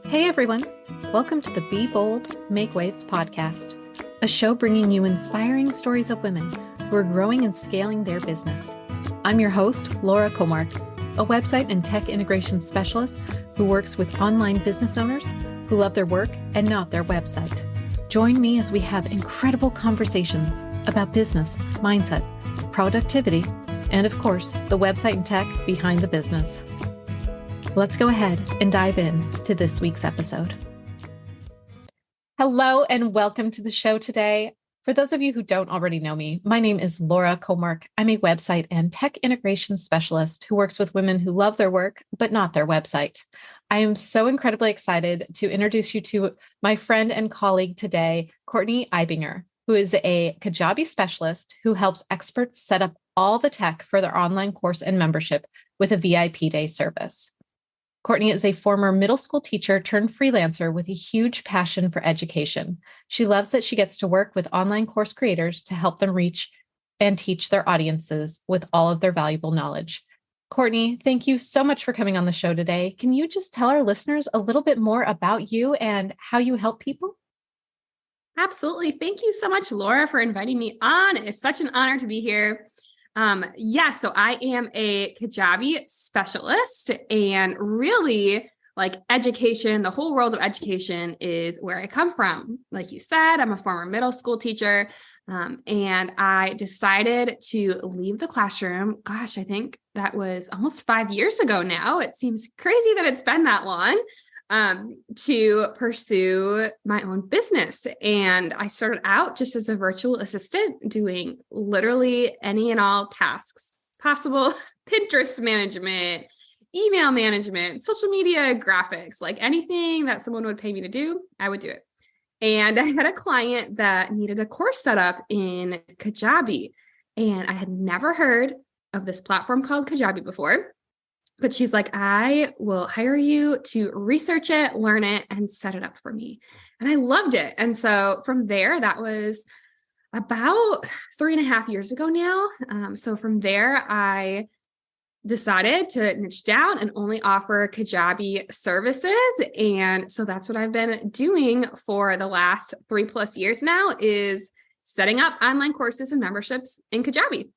Hey everyone, welcome to the Be Bold, Make Waves podcast, a show bringing you inspiring stories of women who are growing and scaling their business. I'm your host, Laura Comark, a website and tech integration specialist who works with online business owners who love their work and not their website. Join me as we have incredible conversations about business, mindset, productivity, and of course, the website and tech behind the business. Let's go ahead and dive in to this week's episode. Hello and welcome to the show today. For those of you who don't already know me, my name is Laura Comark. I'm a website and tech integration specialist who works with women who love their work, but not their website. I am so incredibly excited to introduce you to my friend and colleague today, Courtney Ibinger, who is a Kajabi specialist who helps experts set up all the tech for their online course and membership with a VIP day service. Courtney is a former middle school teacher turned freelancer with a huge passion for education. She loves that she gets to work with online course creators to help them reach and teach their audiences with all of their valuable knowledge. Courtney, thank you so much for coming on the show today. Can you just tell our listeners a little bit more about you and how you help people? Absolutely. Thank you so much, Laura, for inviting me on. It is such an honor to be here. So I am a Kajabi specialist, and really like education, the whole world of education is where I come from. Like you said, I'm a former middle school teacher, and I decided to leave the classroom. Gosh, I think that was almost 5 years ago now. It seems crazy that it's been that long. To pursue my own business. And I started out just as a virtual assistant doing literally any and all tasks possible, Pinterest management, email management, social media graphics, like anything that someone would pay me to do, I would do it. And I had a client that needed a course set up in Kajabi, and I had never heard of this platform called Kajabi before. But she's like, I will hire you to research it, learn it, and set it up for me. And I loved it. And so from there, that was about 3.5 years ago now. So from there, I decided to niche down and only offer Kajabi services. And so that's what I've been doing for the last 3+ years now, is setting up online courses and memberships in Kajabi.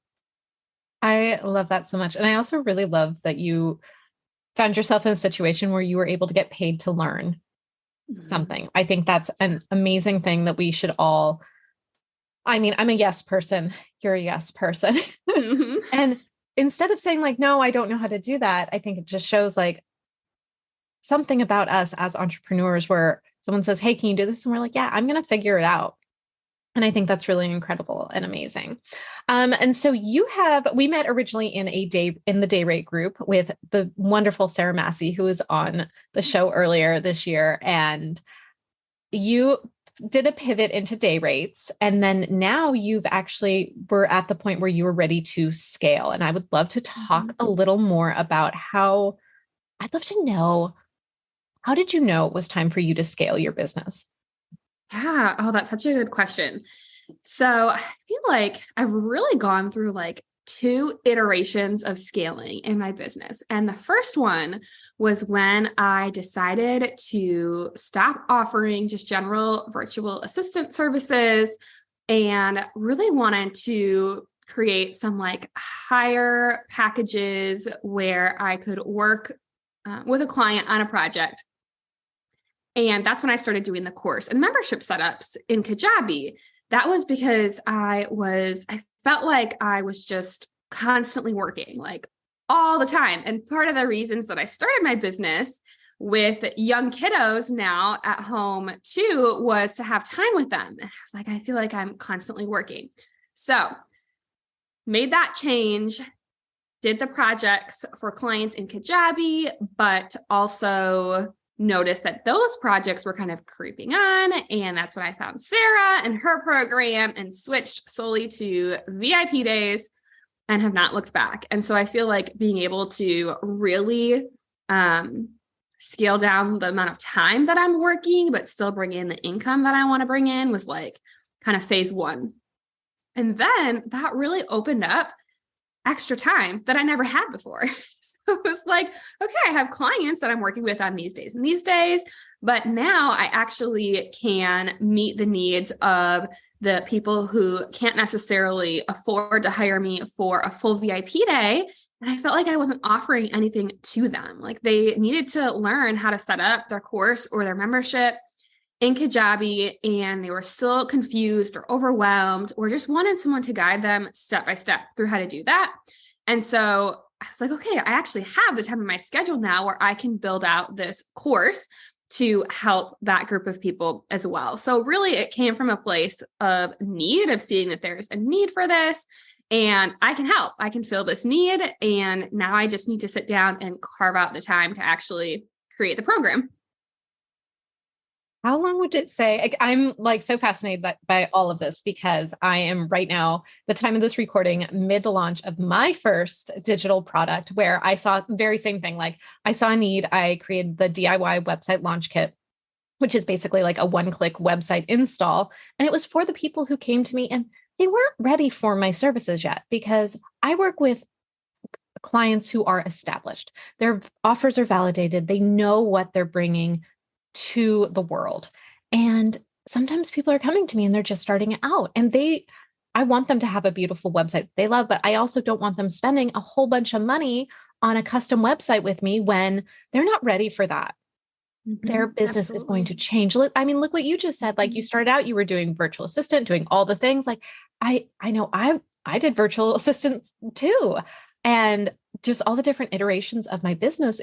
I love that so much. And I also really love that you found yourself in a situation where you were able to get paid to learn something. I think that's an amazing thing that we should all, I'm a yes person. You're a yes person. And instead of saying like, no, I don't know how to do that, I think it just shows like something about us as entrepreneurs where someone says, hey, can you do this? And we're like, yeah, I'm going to figure it out. And I think that's really incredible and amazing. And so we met originally in the day rate group with the wonderful Sarah Massey, who was on the show earlier this year. And you did a pivot into day rates. And then now we're at the point where you were ready to scale. And I would love to talk a little more about I'd love to know, how did you know it was time for you to scale your business? Yeah. Oh, that's such a good question. So I feel like I've really gone through like 2 iterations of scaling in my business. And the first one was when I decided to stop offering just general virtual assistant services and really wanted to create some like higher packages where I could work with a client on a project. And that's when I started doing the course and membership setups in Kajabi. That was because I felt like I was just constantly working, like all the time. And part of the reasons that I started my business with young kiddos now at home too was to have time with them. And I was like, I feel like I'm constantly working. So made that change, did the projects for clients in Kajabi, but also noticed that those projects were kind of creeping on. And that's when I found Sarah and her program and switched solely to VIP days and have not looked back. And so I feel like being able to really scale down the amount of time that I'm working, but still bring in the income that I want to bring in was like kind of phase 1. And then that really opened up extra time that I never had before. So it was like, okay, I have clients that I'm working with on these days and these days. But now I actually can meet the needs of the people who can't necessarily afford to hire me for a full VIP day. And I felt like I wasn't offering anything to them. Like they needed to learn how to set up their course or their membership in Kajabi, and they were still confused or overwhelmed or just wanted someone to guide them step by step through how to do that. And so I was like, okay, I actually have the time in my schedule now where I can build out this course to help that group of people as well. So really it came from a place of need, of seeing that there's a need for this and I can help, I can fill this need. And now I just need to sit down and carve out the time to actually create the program. How long would it say? I'm like so fascinated by all of this because I am right now, the time of this recording, mid launch of my first digital product where I saw the very same thing. Like I saw a need, I created the DIY website launch kit, which is basically like a one-click website install. And it was for the people who came to me and they weren't ready for my services yet because I work with clients who are established. Their offers are validated. They know what they're bringing to the world. And sometimes people are coming to me and they're just starting out and I want them to have a beautiful website they love, but I also don't want them spending a whole bunch of money on a custom website with me when they're not ready for that. Their business is going to change. Look, I mean, look what you just said. Like you started out, you were doing virtual assistant, doing all the things. Like I know I did virtual assistants too. And just all the different iterations of my business,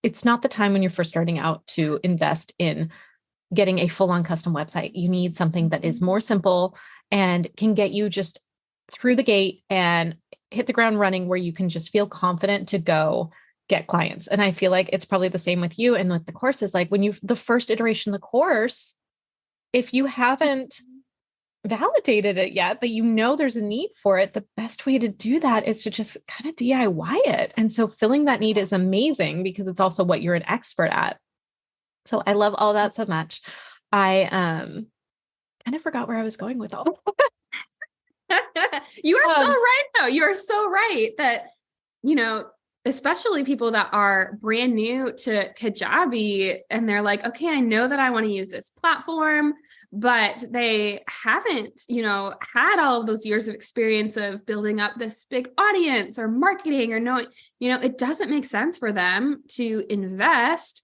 it's not the time when you're first starting out to invest in getting a full-on custom website. You need something that is more simple and can get you just through the gate and hit the ground running where you can just feel confident to go get clients. And I feel like it's probably the same with you and with the courses. Like when the first iteration of the course, if you haven't validated it yet, but you know there's a need for it, the best way to do that is to just kind of DIY it. And so filling that need is amazing because it's also what you're an expert at. So I love all that so much. I kind of forgot where I was going with all You are so right though. You are so right that, especially people that are brand new to Kajabi and they're like, okay, I know that I want to use this platform, but they haven't, had all of those years of experience of building up this big audience or marketing or knowing, it doesn't make sense for them to invest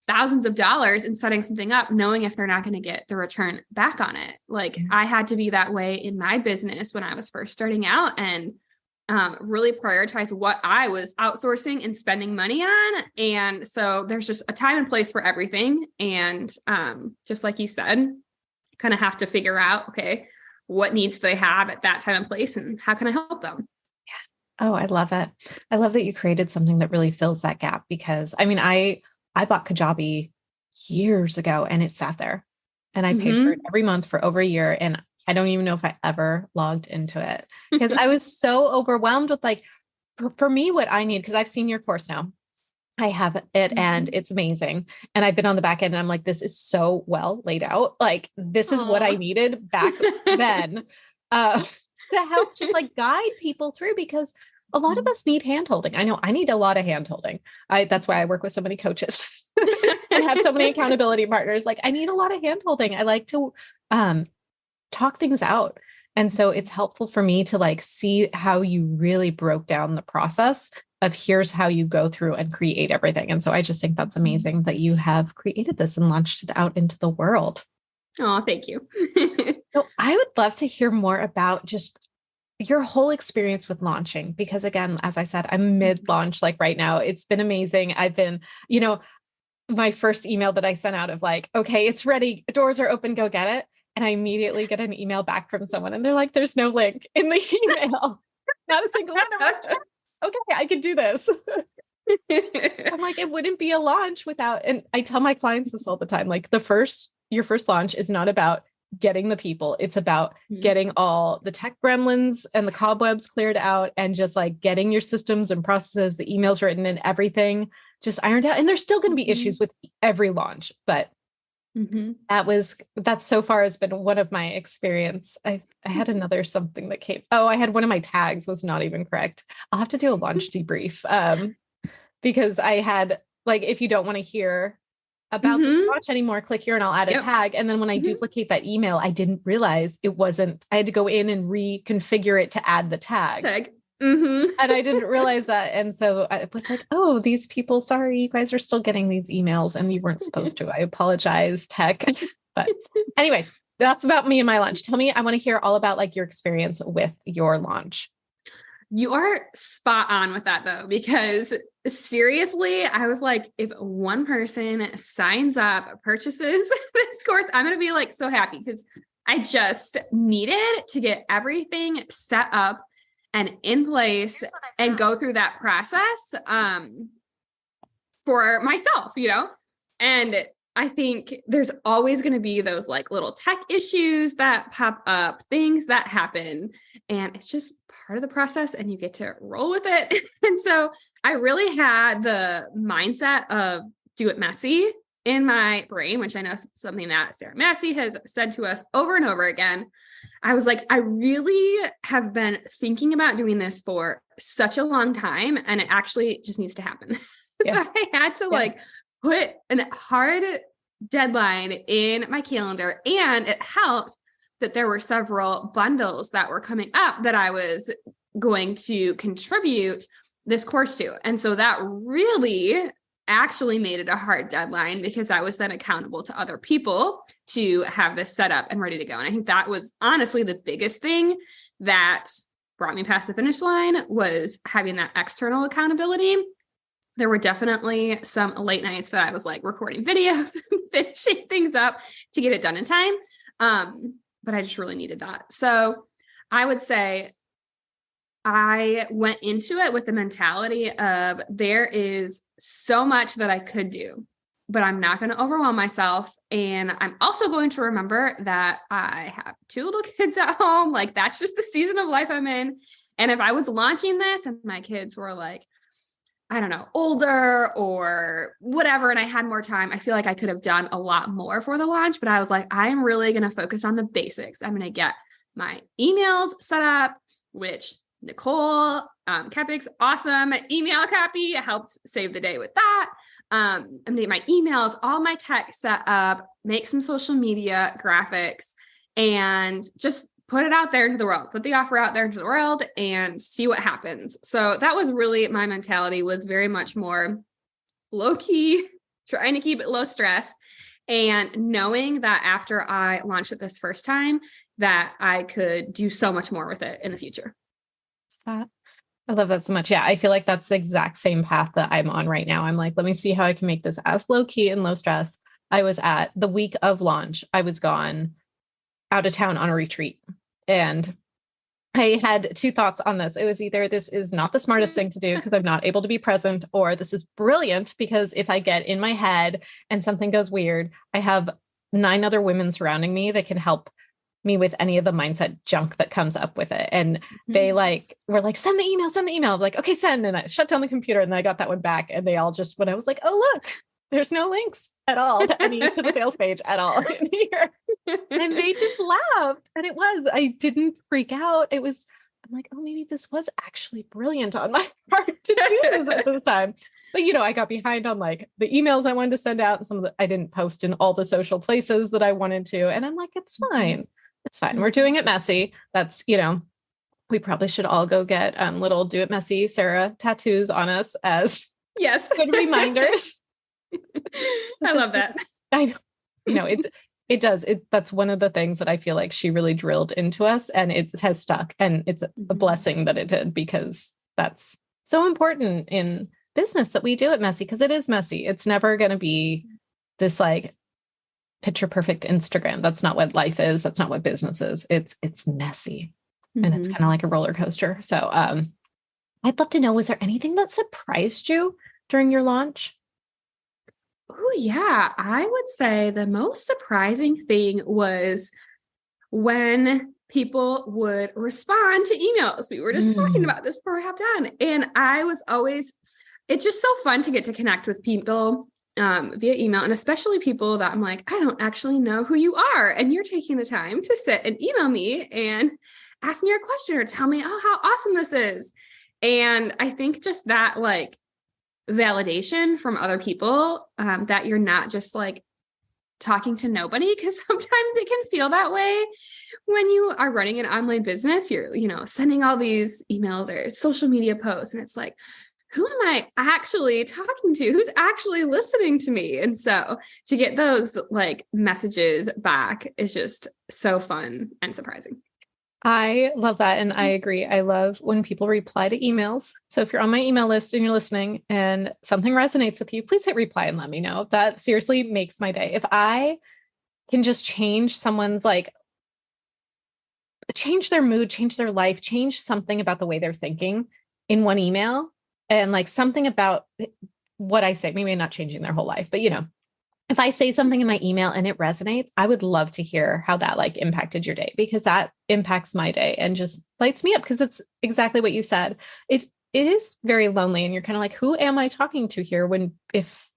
thousands of dollars in setting something up, knowing if they're not going to get the return back on it. Like I had to be that way in my business when I was first starting out and really prioritize what I was outsourcing and spending money on. And so there's just a time and place for everything. And just like you said, kind of have to figure out, okay, what needs do they have at that time and place and how can I help them? Yeah. Oh, I love it. I love that you created something that really fills that gap because I mean, I bought Kajabi years ago and it sat there and I paid for it every month for over a year. And I don't even know if I ever logged into it because I was so overwhelmed with like, for me, what I need, because I've seen your course now. I have it and it's amazing. And I've been on the back end and I'm like, this is so well laid out. Like, this is what I needed back then to help just like guide people through because a lot of us need handholding. I know I need a lot of handholding. That's why I work with so many coaches and have so many accountability partners. Like I need a lot of handholding. I like to talk things out. And so it's helpful for me to like see how you really broke down the process of here's how you go through and create everything. And so I just think that's amazing that you have created this and launched it out into the world. Oh, thank you. So I would love to hear more about just your whole experience with launching, because again, as I said, I'm mid-launch, like right now, it's been amazing. I've been, my first email that I sent out of like, okay, it's ready. Doors are open, go get it. And I immediately get an email back from someone and they're like, there's no link in the email. Not a single one. I'm like, okay, I can do this. I'm like, it wouldn't be a launch without, and I tell my clients this all the time, like your first launch is not about getting the people. It's about getting all the tech gremlins and the cobwebs cleared out and just like getting your systems and processes, the emails written and everything just ironed out. And there's still going to be issues with every launch, but that's so far has been one of my experience. I had another something that came. Oh, I had one of my tags was not even correct. I'll have to do a launch debrief because I had like, if you don't want to hear about the launch anymore. Click here and I'll add a tag. And then when I duplicate that email, I didn't realize I had to go in and reconfigure it to add the tag. And I didn't realize that. And so I was like, oh, these people, sorry, you guys are still getting these emails and you weren't supposed to. I apologize, tech. But anyway, that's about me and my launch. Tell me, I want to hear all about like your experience with your launch. You are spot on with that though, because seriously, I was like, if one person signs up, purchases this course, I'm going to be like so happy because I just needed to get everything set up and in place and go through that process for myself, and I think there's always going to be those like little tech issues that pop up, things that happen, and it's just part of the process and you get to roll with it. And so I really had the mindset of do it messy in my brain, which I know is something that Sarah Massey has said to us over and over again. I was like, I really have been thinking about doing this for such a long time and it actually just needs to happen. Yes. So I had to like put a hard deadline in my calendar, and it helped that there were several bundles that were coming up that I was going to contribute this course to. And so that really actually made it a hard deadline because I was then accountable to other people to have this set up and ready to go. And I think that was honestly the biggest thing that brought me past the finish line, was having that external accountability. There were definitely some late nights that I was like recording videos and finishing things up to get it done in time. But I just really needed that. So I would say I went into it with the mentality of there is so much that I could do, but I'm not going to overwhelm myself. And I'm also going to remember that I have 2 little kids at home. Like that's just the season of life I'm in. And if I was launching this and my kids were like, I don't know, older or whatever, and I had more time, I feel like I could have done a lot more for the launch, but I was like, I'm really going to focus on the basics. I'm going to get my emails set up, which Nicole Kepik's awesome email copy helped save the day with that. I'm going to get my emails, all my tech set up, make some social media graphics, and just put it out there into the world, put the offer out there into the world and see what happens. So that was really my mentality, was very much more low key, trying to keep it low stress, and knowing that after I launched it this first time, that I could do so much more with it in the future. I love that so much. Yeah. I feel like that's the exact same path that I'm on right now. I'm like, let me see how I can make this as low key and low stress. I was at the week of launch. I was gone out of town on a retreat. And I had 2 thoughts on this. It was either this is not the smartest thing to do because I'm not able to be present, or this is brilliant because if I get in my head and something goes weird, I have 9 other women surrounding me that can help me with any of the mindset junk that comes up with it. And they were like, send the email. I'm like, okay, send. And I shut down the computer and then I got that one back. And they all just, when I was like, oh, look, there's no links at all to the sales page at all in here. And they just laughed. And I didn't freak out. I'm like, oh, maybe this was actually brilliant on my part to do this at this time. But, I got behind on like the emails I wanted to send out, and I didn't post in all the social places that I wanted to. And I'm like, it's fine. It's fine. We're doing it messy. That's, we probably should all go get little do it messy Sarah tattoos on us as good reminders. I love that. I know, it does. That's one of the things that I feel like she really drilled into us, and it has stuck, and it's a blessing that it did, because that's so important in business that we do it messy, because it is messy. It's never going to be this like picture perfect Instagram. That's not what life is. That's not what business is. It's messy, and it's kind of like a roller coaster. So, I'd love to know, was there anything that surprised you during your launch? Oh, yeah. I would say the most surprising thing was when people would respond to emails. We were just talking about this before we hopped on. And it's just so fun to get to connect with people via email, and especially people that I'm like, I don't actually know who you are. And you're taking the time to sit and email me and ask me your question or tell me, oh, how awesome this is. And I think just that like validation from other people, that you're not just like talking to nobody, because sometimes it can feel that way when you are running an online business. You're, sending all these emails or social media posts, and it's like, who am I actually talking to? Who's actually listening to me? And so to get those like messages back is just so fun and surprising. I love that. And I agree. I love when people reply to emails. So if you're on my email list and you're listening and something resonates with you, please hit reply and let me know. That seriously makes my day. If I can just change someone's change their mood, change their life, change something about the way they're thinking in one email, and like something about what I say, maybe not changing their whole life, but if I say something in my email and it resonates, I would love to hear how that like impacted your day, because that impacts my day and just lights me up, because it's exactly what you said. It is very lonely, and you're kind of like, who am I talking to here? If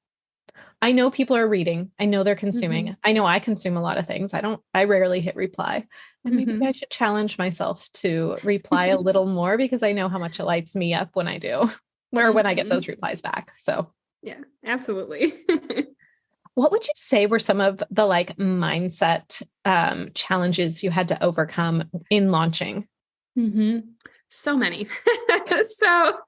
I know people are reading, I know they're consuming, I know I consume a lot of things. I rarely hit reply. And maybe I should challenge myself to reply a little more, because I know how much it lights me up when I do, or when I get those replies back. So yeah, absolutely. what would you say were some of the like mindset challenges you had to overcome in launching? So many. So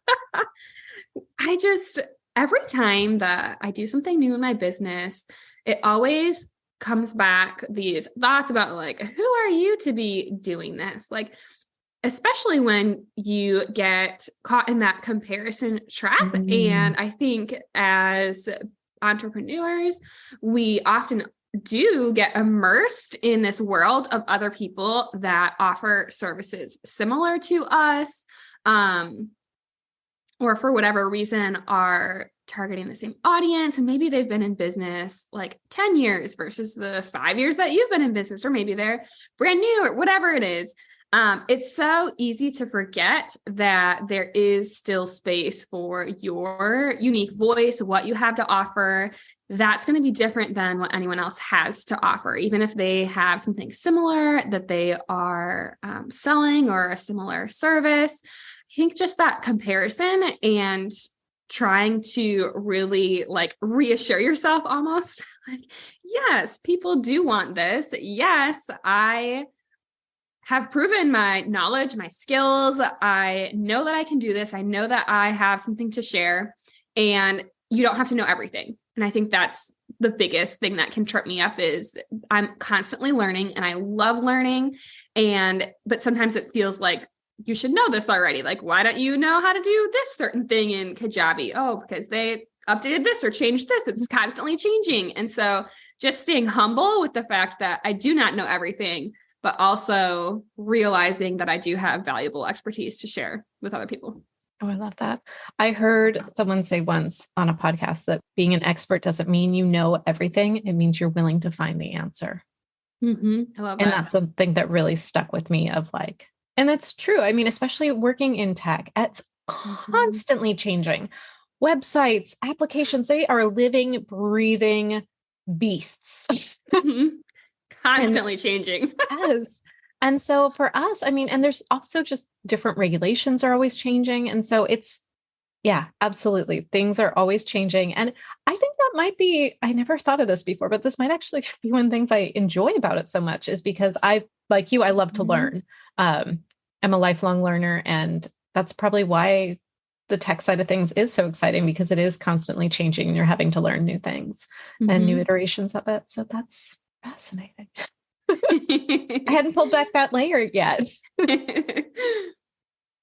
every time that I do something new in my business, it always comes back these thoughts about like, who are you to be doing this? Like, especially when you get caught in that comparison trap. And I think as entrepreneurs, we often do get immersed in this world of other people that offer services similar to us, or for whatever reason are targeting the same audience. And maybe they've been in business like 10 years versus the 5 years that you've been in business, or maybe they're brand new or whatever it is. It's so easy to forget that there is still space for your unique voice, what you have to offer. That's going to be different than what anyone else has to offer, even if they have something similar that they are selling, or a similar service. I think just that comparison and trying to really like reassure yourself almost like, yes, people do want this. Yes, I have proven my knowledge, my skills. I know that I can do this. I know that I have something to share, and you don't have to know everything. And I think that's the biggest thing that can trip me up, is I'm constantly learning, and I love learning. But sometimes it feels like you should know this already. Like, why don't you know how to do this certain thing in Kajabi? Oh, because they updated this or changed this. It's constantly changing. And so just staying humble with the fact that I do not know everything, but also realizing that I do have valuable expertise to share with other people. Oh, I love that. I heard someone say once on a podcast that being an expert doesn't mean you know everything. It means you're willing to find the answer. I love that. And that's something that really stuck with me, of like, and that's true. I mean, especially working in tech, it's constantly changing. Websites, applications, they are living, breathing beasts. Constantly changing. Yes. And so for us, I mean, and there's also just different regulations are always changing. And so yeah, absolutely. Things are always changing. And I think that might be, I never thought of this before, but this might actually be one of the things I enjoy about it so much, is because like you, I love to learn. I'm a lifelong learner, and that's probably why the tech side of things is so exciting, because it is constantly changing and you're having to learn new things and new iterations of it. So that's fascinating. I hadn't pulled back that layer yet.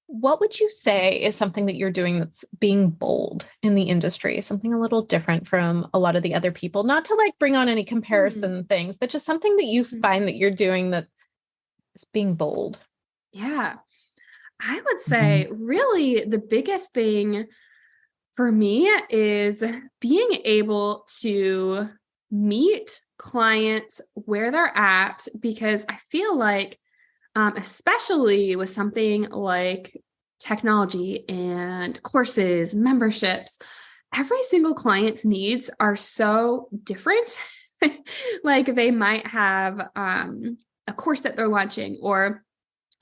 What would you say is something that you're doing that's being bold in the industry, something a little different from a lot of the other people? Not to like bring on any comparison things, but just something that you find that you're doing that is being bold. Yeah, I would say really the biggest thing for me is being able to meet clients where they're at, because I feel like, especially with something like technology and courses, memberships, every single client's needs are so different. Like they might have a course that they're launching, or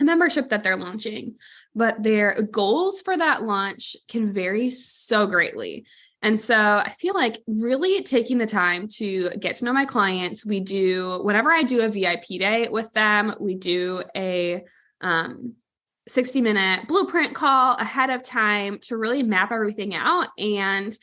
a membership that they're launching, but their goals for that launch can vary so greatly. And so I feel like really taking the time to get to know my clients. Whenever I do a VIP day with them, we do a 60-minute blueprint call ahead of time to really map everything out. And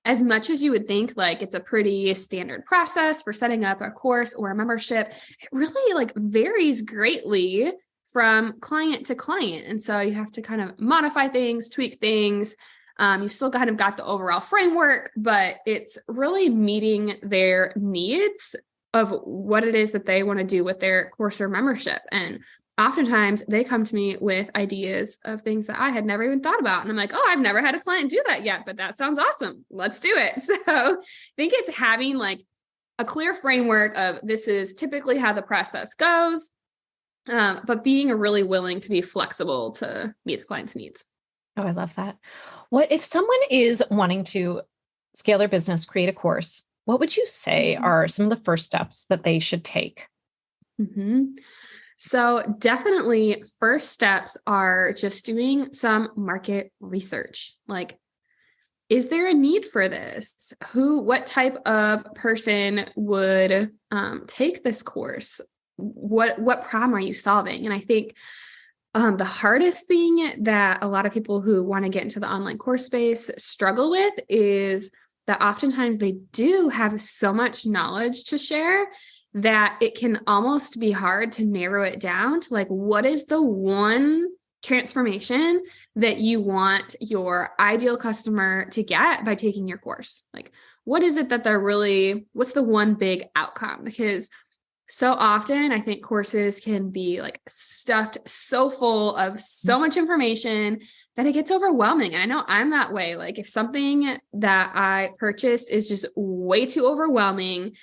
as much as you would think like it's a pretty standard process for setting up a course or a membership, it really like varies greatly from client to client. And so you have to kind of modify things, tweak things. You still kind of got the overall framework, but it's really meeting their needs of what it is that they want to do with their course or membership. And oftentimes they come to me with ideas of things that I had never even thought about. And I'm like, oh, I've never had a client do that yet, but that sounds awesome. Let's do it. So I think it's having like a clear framework of this is typically how the process goes, but being really willing to be flexible to meet the client's needs. Oh, I love that. What if someone is wanting to scale their business, create a course, what would you say are some of the first steps that they should take? So definitely first steps are just doing some market research. Like, is there a need for this? What type of person would take this course? What problem are you solving? And I think the hardest thing that a lot of people who want to get into the online course space struggle with is that oftentimes they do have so much knowledge to share that it can almost be hard to narrow it down to like, what is the one transformation that you want your ideal customer to get by taking your course? Like, what is it that what's the one big outcome? Because so often I think courses can be like stuffed so full of so much information that it gets overwhelming. And I know I'm that way. Like if something that I purchased is just way too overwhelming,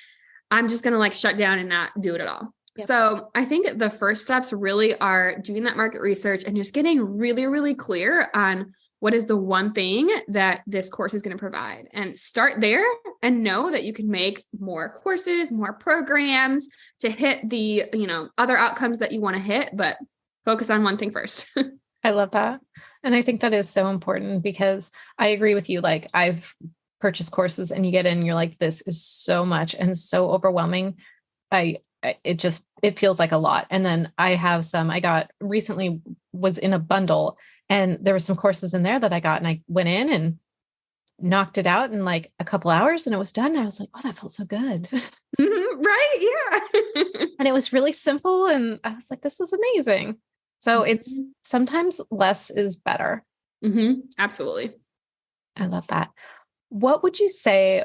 I'm just going to like shut down and not do it at all. Yep. So I think the first steps really are doing that market research and just getting really, really clear on what is the one thing that this course is going to provide, and start there and know that you can make more courses, more programs to hit the, other outcomes that you want to hit, but focus on one thing first. I love that. And I think that is so important because I agree with you. Like I've purchased courses and you get in, you're like, this is so much and so overwhelming. It feels like a lot. And then I have I got recently was in a bundle and there were some courses in there that I got and I went in and knocked it out in like a couple hours and it was done. And I was like, oh, that felt so good. Right. Yeah. And it was really simple. And I was like, this was amazing. So it's sometimes less is better. Absolutely. I love that. What would you say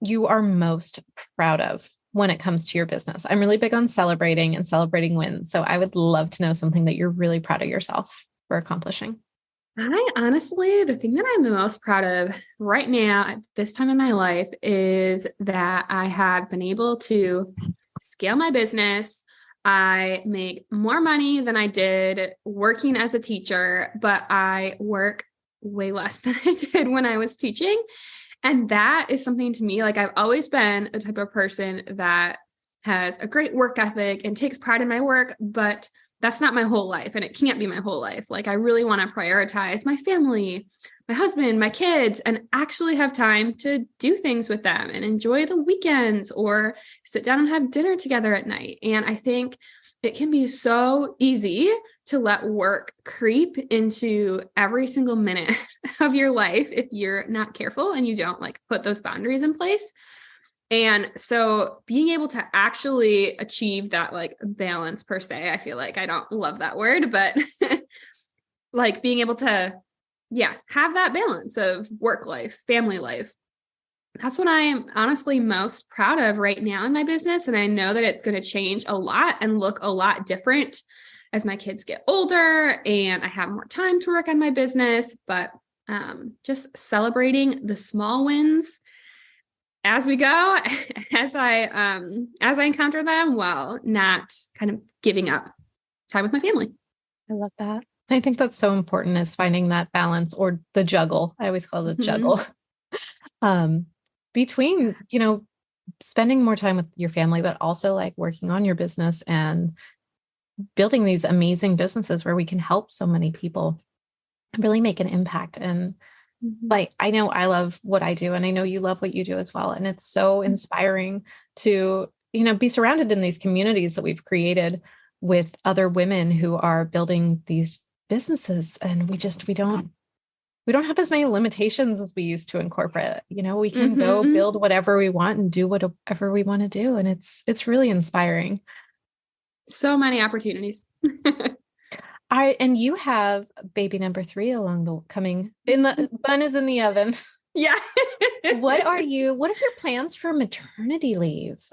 you are most proud of when it comes to your business? I'm really big on celebrating wins. So I would love to know something that you're really proud of yourself for accomplishing. The thing that I'm the most proud of right now at this time in my life is that I have been able to scale my business. I make more money than I did working as a teacher, but I work way less than I did when I was teaching. And that is something to me, like I've always been a type of person that has a great work ethic and takes pride in my work, but that's not my whole life and it can't be my whole life. Like I really want to prioritize my family, my husband, my kids, and actually have time to do things with them and enjoy the weekends or sit down and have dinner together at night. And I think it can be so easy to let work creep into every single minute of your life if you're not careful and you don't like put those boundaries in place. And so being able to actually achieve that like balance per se, I feel like I don't love that word, but like being able to, have that balance of work life, family life. That's what I am honestly most proud of right now in my business. And I know that it's going to change a lot and look a lot different as my kids get older and I have more time to work on my business, but just celebrating the small wins as we go, as I encounter them, while not kind of giving up time with my family. I love that. I think that's so important, is finding that balance, or the juggle. I always call it a juggle. Between, spending more time with your family, but also like working on your business and building these amazing businesses where we can help so many people and really make an impact. And Mhm. Like, I know I love what I do, and I know you love what you do as well. And it's so inspiring to, be surrounded in these communities that we've created with other women who are building these businesses. And we don't have as many limitations as we used to in corporate. We can go Mhm. build whatever we want and do whatever we want to do. And it's really inspiring. So many opportunities. And you have baby number 3 along the coming in the bun is in the oven. Yeah. What are your plans for maternity leave?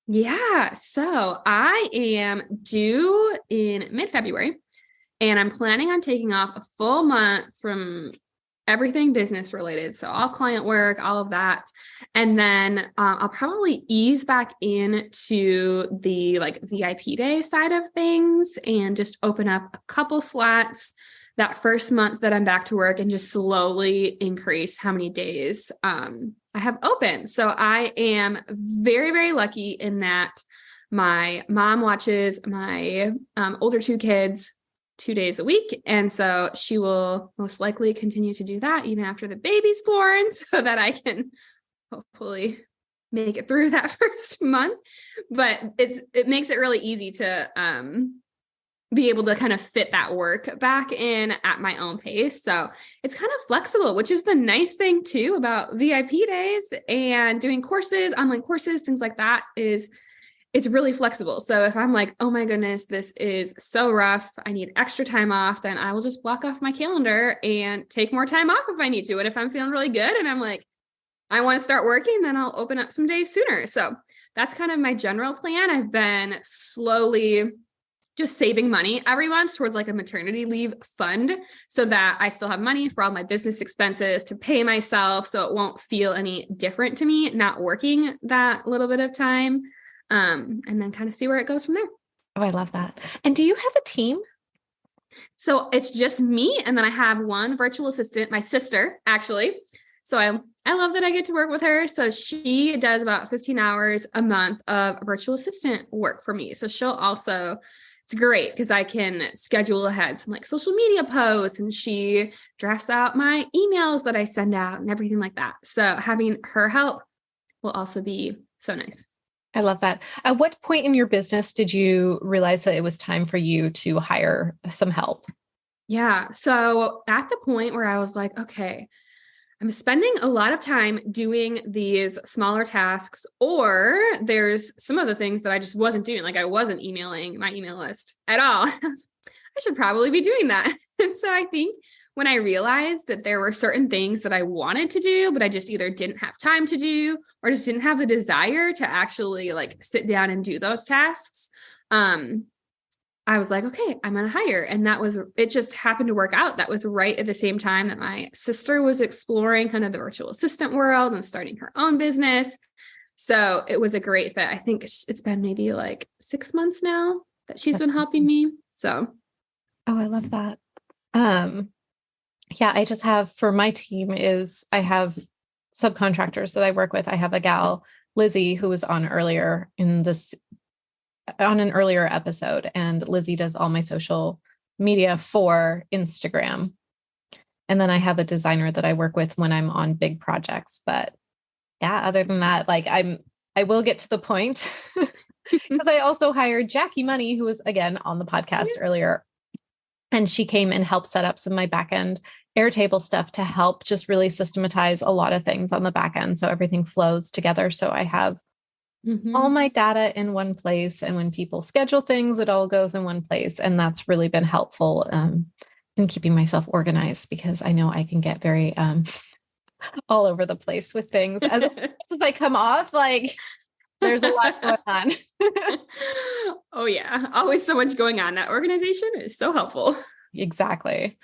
Yeah. So I am due in mid-February, and I'm planning on taking off a full month from everything business related. So all client work, all of that. And then I'll probably ease back into the like VIP day side of things and just open up a couple slots that first month that I'm back to work and just slowly increase how many days I have open. So I am very, very lucky in that my mom watches my older 2 kids 2 days a week. And so she will most likely continue to do that even after the baby's born so that I can hopefully make it through that first month. But it makes it really easy to be able to kind of fit that work back in at my own pace. So it's kind of flexible, which is the nice thing too about VIP days and doing courses, online courses, things like that is it's really flexible. So if I'm like, oh my goodness, this is so rough, I need extra time off, then I will just block off my calendar and take more time off if I need to. And if I'm feeling really good and I'm like, I want to start working, then I'll open up some days sooner. So that's kind of my general plan. I've been slowly just saving money every month towards like a maternity leave fund so that I still have money for all my business expenses to pay myself. So it won't feel any different to me not working that little bit of time. And then kind of see where it goes from there. Oh, I love that. And do you have a team? So it's just me. And then I have one virtual assistant, my sister, actually. So I love that I get to work with her. So she does about 15 hours a month of virtual assistant work for me. So she'll also, it's great because I can schedule ahead some like social media posts and she drafts out my emails that I send out and everything like that. So having her help will also be so nice. I love that. At what point in your business did you realize that it was time for you to hire some help? Yeah. So at the point where I was like, okay, I'm spending a lot of time doing these smaller tasks, or there's some of the things that I just wasn't doing. Like I wasn't emailing my email list at all. I should probably be doing that. And so I think when I realized that there were certain things that I wanted to do, but I just either didn't have time to do or just didn't have the desire to actually like sit down and do those tasks. I was like, okay, I'm going to hire. And it just happened to work out. That was right at the same time that my sister was exploring kind of the virtual assistant world and starting her own business. So it was a great fit. I think it's been maybe like 6 months now that she's been helping me. So. Oh, I love that. Yeah, I just have for my team I have subcontractors that I work with. I have a gal, Lizzie, who was on an earlier episode, and Lizzie does all my social media for Instagram. And then I have a designer that I work with when I'm on big projects. But yeah, other than that, like I will get to the point because I also hired Jackie Money, who was again on the podcast earlier. And she came and helped set up some of my back end Airtable stuff to help just really systematize a lot of things on the back end. So everything flows together. So I have all my data in one place. And when people schedule things, it all goes in one place. And that's really been helpful in keeping myself organized because I know I can get very all over the place with things. As I come off, like there's a lot going on. Oh, yeah. Always so much going on. That organization is so helpful. Exactly.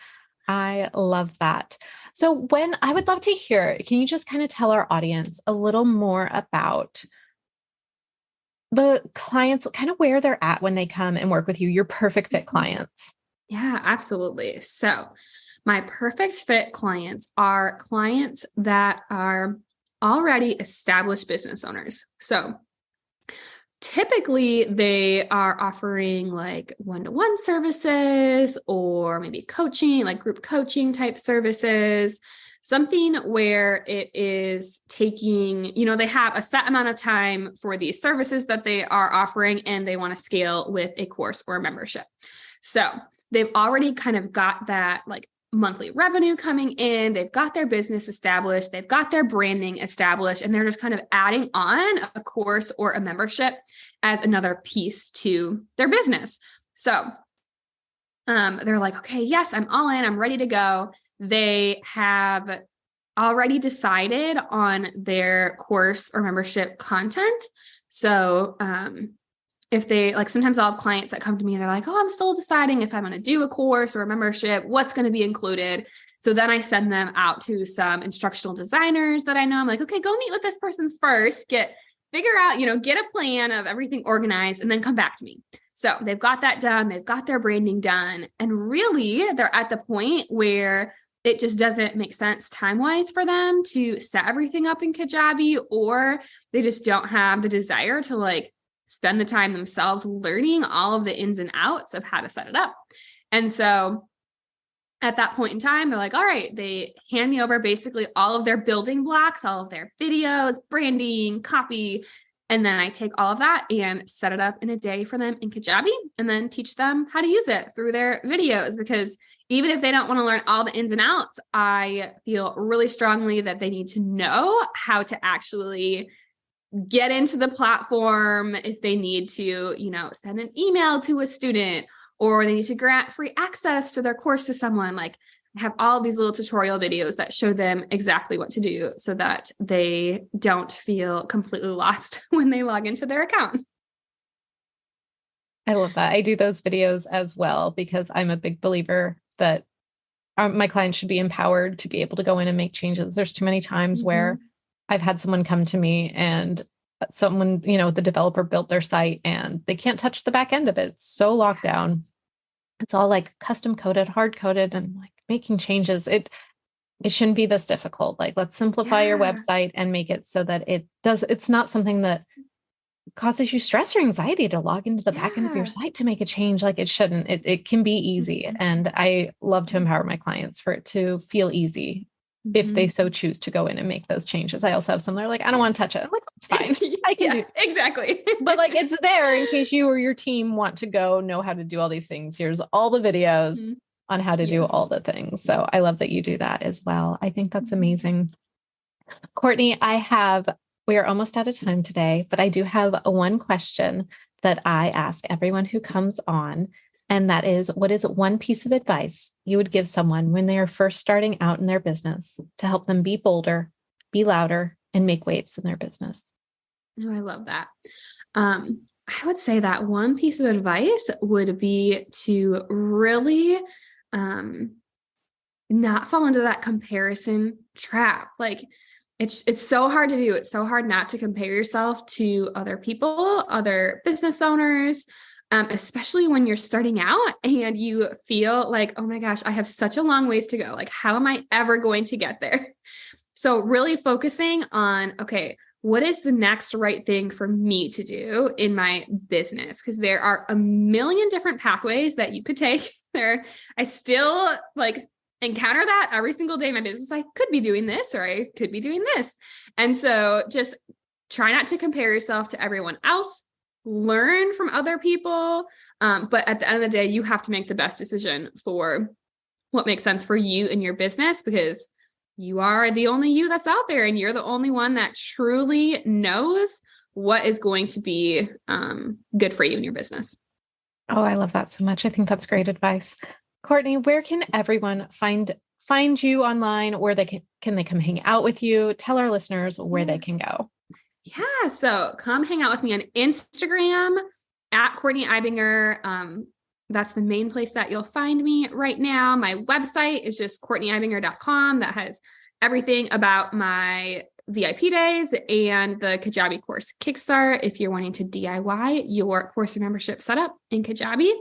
I love that. So when I would love to hear, can you just kind of tell our audience a little more about the clients, kind of where they're at when they come and work with you, your perfect fit clients? Yeah, absolutely. So my perfect fit clients are clients that are already established business owners. So typically they are offering like one-to-one services or maybe coaching, like group coaching type services. something where it is taking, they have a set amount of time for these services that they are offering, and they want to scale with a course or a membership. So they've already kind of got that like monthly revenue coming in. They've got their business established. They've got their branding established, and they're just kind of adding on a course or a membership as another piece to their business. So they're like, okay, yes, I'm all in. I'm ready to go. They have already decided on their course or membership content. So if they like, sometimes I'll have clients that come to me and they're like, oh, I'm still deciding if I'm going to do a course or a membership, what's going to be included. So then I send them out to some instructional designers that I know. I'm like, okay, go meet with this person first, figure out, get a plan of everything organized, and then come back to me. So they've got that done. They've got their branding done. And really they're at the point where it just doesn't make sense time-wise for them to set everything up in Kajabi, or they just don't have the desire to like spend the time themselves learning all of the ins and outs of how to set it up. And so at that point in time, they're like, all right, they hand me over basically all of their building blocks, all of their videos, branding, copy. And then I take all of that and set it up in a day for them in Kajabi, and then teach them how to use it through their videos. Because even if they don't want to learn all the ins and outs, I feel really strongly that they need to know how to actually get into the platform. If they need to, send an email to a student, or they need to grant free access to their course to someone, like I have all these little tutorial videos that show them exactly what to do so that they don't feel completely lost when they log into their account. I love that. I do those videos as well because I'm a big believer that my clients should be empowered to be able to go in and make changes. There's too many times where I've had someone come to me and someone, the developer built their site and they can't touch the back end of it. It's so locked down. It's all like custom coded, hard coded, and like making changes. It shouldn't be this difficult. Like, let's simplify your website and make it so that it's not something that causes you stress or anxiety to log into the back end of your site to make a change. Like it shouldn't. It can be easy. And I love to empower my clients for it to feel easy if they so choose to go in and make those changes. I also have some that are like, I don't want to touch it. I'm like, it's fine. I can do it. Exactly. But like, it's there in case you or your team want to go know how to do all these things. Here's all the videos on how to do all the things. So I love that you do that as well. I think that's amazing. Courtney, we are almost out of time today, but I do have one question that I ask everyone who comes on. And that is, what is one piece of advice you would give someone when they are first starting out in their business to help them be bolder, be louder, and make waves in their business? Oh, I love that. I would say that one piece of advice would be to really not fall into that comparison trap. Like it's so hard to do. It's so hard not to compare yourself to other people, other business owners, especially when you're starting out and you feel like, oh my gosh, I have such a long ways to go. Like, how am I ever going to get there? So really focusing on, okay, what is the next right thing for me to do in my business? Because there are a million different pathways that you could take there. I still like encounter that every single day in my business. I could be doing this, or I could be doing this. And so just try not to compare yourself to everyone else. Learn from other people. But at the end of the day, you have to make the best decision for what makes sense for you and your business, because you are the only you that's out there, and you're the only one that truly knows what is going to be good for you in your business. Oh, I love that so much. I think that's great advice. Courtney, where can everyone find you online? Where can they come hang out with you? Tell our listeners where they can go. Yeah. So come hang out with me on Instagram at Courtney Ibinger. That's the main place that you'll find me right now. My website is just CourtneyIbinger.com. That has everything about my VIP days and the Kajabi course Kickstart if you're wanting to DIY your course and membership setup in Kajabi.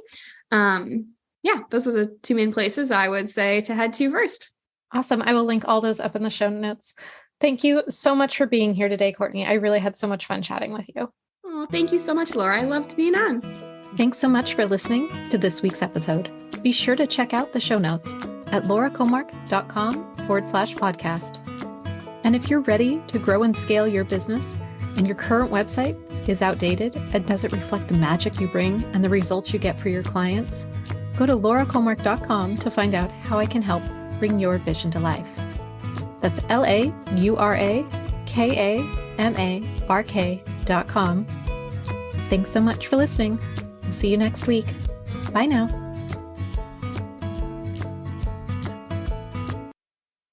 Those are the two main places I would say to head to first. Awesome. I will link all those up in the show notes. Thank you so much for being here today, Courtney. I really had so much fun chatting with you. Oh, thank you so much, Laura. I loved being on. Thanks so much for listening to this week's episode. Be sure to check out the show notes. at lauracomark.com/podcast. And if you're ready to grow and scale your business and your current website is outdated and doesn't reflect the magic you bring and the results you get for your clients, go to lauracomark.com to find out how I can help bring your vision to life. That's LauraKamark.com. Thanks so much for listening. We'll see you next week. Bye now.